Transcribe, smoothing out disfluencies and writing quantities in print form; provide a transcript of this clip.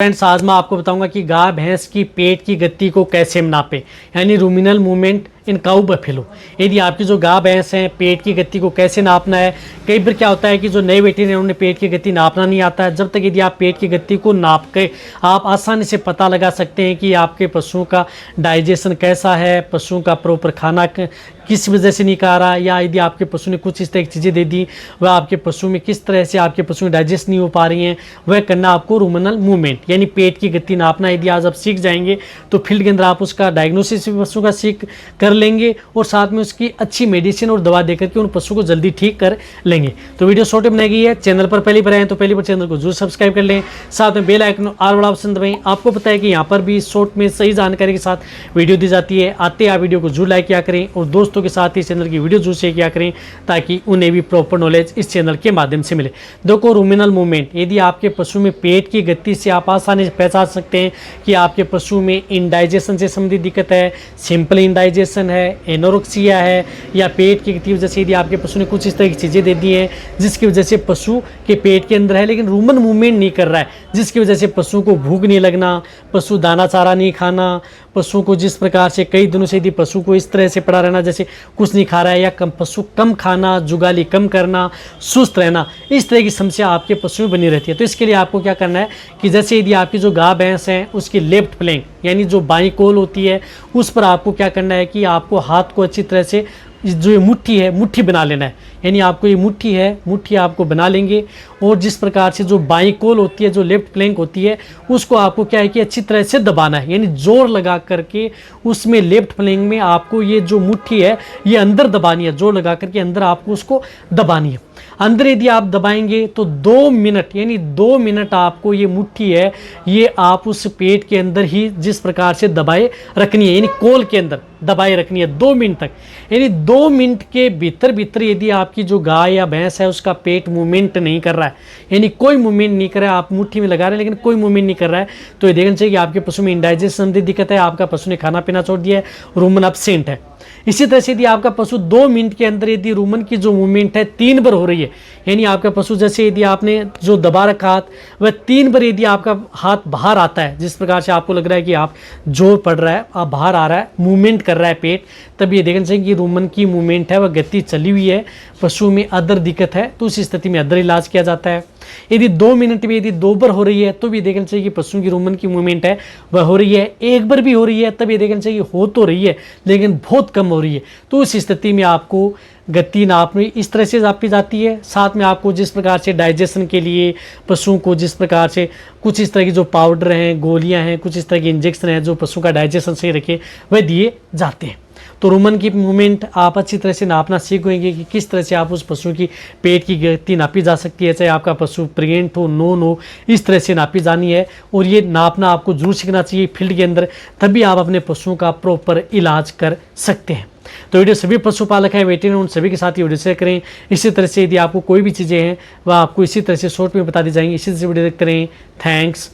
Friends, आज मैं आपको बताऊंगा कि गाय भैंस की पेट की गति को कैसे नापे, यानी रूमिनल मूवमेंट इन काऊ बफेलो। यदि आपकी जो गाय भैंस हैं पेट की गति को कैसे नापना है। कई बार क्या होता है कि जो नए वेटरनरी हैं उन्हें पेट की गति नापना नहीं आता है। जब तक यदि आप पेट की गति को नाप के आप आसानी से पता लगा सकते हैं कि आपके पशुओं का डाइजेशन कैसा है, पशुओं का प्रॉपर खाना किस वजह से नहीं खा रहा, या यदि आपके पशु ने कुछ इस तरह की चीज़ें दे दी वह आपके पशु में किस तरह से आपके पशु में डाइजेस्ट नहीं हो पा रही हैं, वह करना आपको रूमिनल मूवमेंट यानी पेट की गति नापना। यदि आज आप सीख जाएंगे तो फील्ड के अंदर आप उसका डायग्नोसिस पशु का सीख कर लेंगे और साथ में उसकी अच्छी मेडिसिन और दवा देकर के उन पशु को जल्दी ठीक कर लेंगे। तो वीडियो शॉर्ट बनाई गई है। चैनल पर पहली बार आए तो पहली बार चैनल को जरूर सब्सक्राइब कर लें, साथ में बेल आइकन और बड़ा ऑप्शन दबाएं। आपको पता है कि यहाँ पर भी शॉर्ट में सही जानकारी के साथ वीडियो दी जाती है। आते आप वीडियो को जरूर लाइक किया करें और दोस्तों के साथ ही चैनल की वीडियो जरूर शेयर किया करें ताकि उन्हें भी प्रॉपर नॉलेज इस चैनल के माध्यम से मिले। देखो, रूमिनल मूवमेंट, यदि आपके पशु में पेट की गति से आप आसानी से पहचान सकते हैं कि आपके पशु में इंडाइजेशन से संबंधित दिक्कत है, सिंपल इंडाइजेशन है, एनोरेक्सिया है, या पेट की गति वजह से यदि आपके पशु ने कुछ इस तरह की चीज़ें दे दी हैं जिसकी वजह से पशु के पेट के अंदर है लेकिन रूमन मूवमेंट नहीं कर रहा है, जिसकी वजह से पशु को भूख नहीं लगना, पशु दाना चारा नहीं खाना, पशु को जिस प्रकार से कई दिनों से यदि पशु को इस तरह से पड़ा रहना जैसे कुछ नहीं खा रहा है, या पशु कम खाना, जुगाली कम करना, सुस्त रहना, इस तरह की समस्या आपके पशु में बनी रहती है। तो इसके लिए आपको क्या करना है कि जैसे यदि आपकी जो गाय भैंस है उसकी लेफ्ट फ्लैंक यानी जो बाईं कोल होती है उस पर आपको क्या करना है कि आपको हाथ को अच्छी तरह से जो ये मुट्ठी है मुट्ठी बना लेना है। यानी आपको ये मुट्ठी है, मुट्ठी आपको बना लेंगे और जिस प्रकार से जो बाईं कोल होती है, जो लेफ्ट फ्लैंक होती है, उसको आपको क्या है कि अच्छी तरह से दबाना है। यानी जोर लगा करके उसमें लेफ्ट फ्लैंक में आपको ये जो मुट्ठी है ये अंदर दबानी है, जोर लगा करके अंदर आपको उसको दबानी है। अंदर यदि आप दबाएंगे तो 2 मिनट यानी 2 मिनट आपको ये मुट्ठी है ये आप उस पेट के अंदर ही जिस प्रकार से दबाए रखनी है, यानी कोल के अंदर दबाए रखनी है 2 मिनट तक। यानी 2 मिनट के भीतर यदि आपकी जो गाय या भैंस है उसका पेट मूवमेंट नहीं कर रहा है, यानी कोई मूवमेंट नहीं कर रहा है, आप मुट्ठी में लगा रहे हैं लेकिन कोई मूवमेंट नहीं कर रहा है, तो ये देखना चाहिए कि आपके पशु में इंडाइजेशन संबंधी दिक्कत है, आपका पशु ने खाना पीना छोड़ दिया है, रूमन एब्सेंट है। इसी तरह से यदि आपका पशु 2 मिनट के अंदर यदि रूमन की जो मूवमेंट है 3 बार हो रही है, यानी आपका पशु जैसे यदि आपने जो दबा रखा हाथ वह 3 बार यदि आपका हाथ बाहर आता है, जिस प्रकार से आपको लग रहा है कि आप जोर पड़ रहा है, आप बाहर आ रहा है, मूवमेंट कर रहा है पेट, तब ये देखना चाहिए कि रूमन की मूवमेंट है वह गति चली हुई है, पशु में अदर दिक्कत है, तो उस स्थिति में अदर इलाज किया जाता है। यदि 2 मिनट में यदि 2 बार हो रही है तो भी देखना चाहिए कि पशु की रूमन की मूवमेंट है वह हो रही है। 1 बार भी हो रही है तब ये देखना चाहिए हो तो रही है लेकिन बहुत कम हो रही है, तो उस स्थिति में आपको गति नापनी इस तरह से नापी जाती है। साथ में आपको जिस प्रकार से डाइजेशन के लिए पशुओं को जिस प्रकार से कुछ इस तरह की जो पाउडर हैं, गोलियां हैं, कुछ इस तरह की इंजेक्शन हैं जो पशु का डाइजेशन सही रखे वह दिए जाते हैं। तो रूमन की मूवमेंट आप अच्छी तरह से नापना सीख गएंगे कि किस तरह से आप उस पशु की पेट की गति नापी जा सकती है, चाहे आपका पशु प्रेग्नेंट हो, नॉन हो, इस तरह से नापी जानी है। और ये नापना आपको जरूर सीखना चाहिए फील्ड के अंदर, तभी आप अपने पशुओं का प्रॉपर इलाज कर सकते हैं। तो वीडियो सभी पशुपालक हैं, वेटरनरी, उन सभी के साथ ही वीडियो शेयर करें। इसी तरह से यदि आपको कोई भी चीज़ें हैं वह आपको इसी तरह से शॉर्ट में बता दी जाएंगी। इसी तरह से वीडियो देखते रहें। थैंक्स।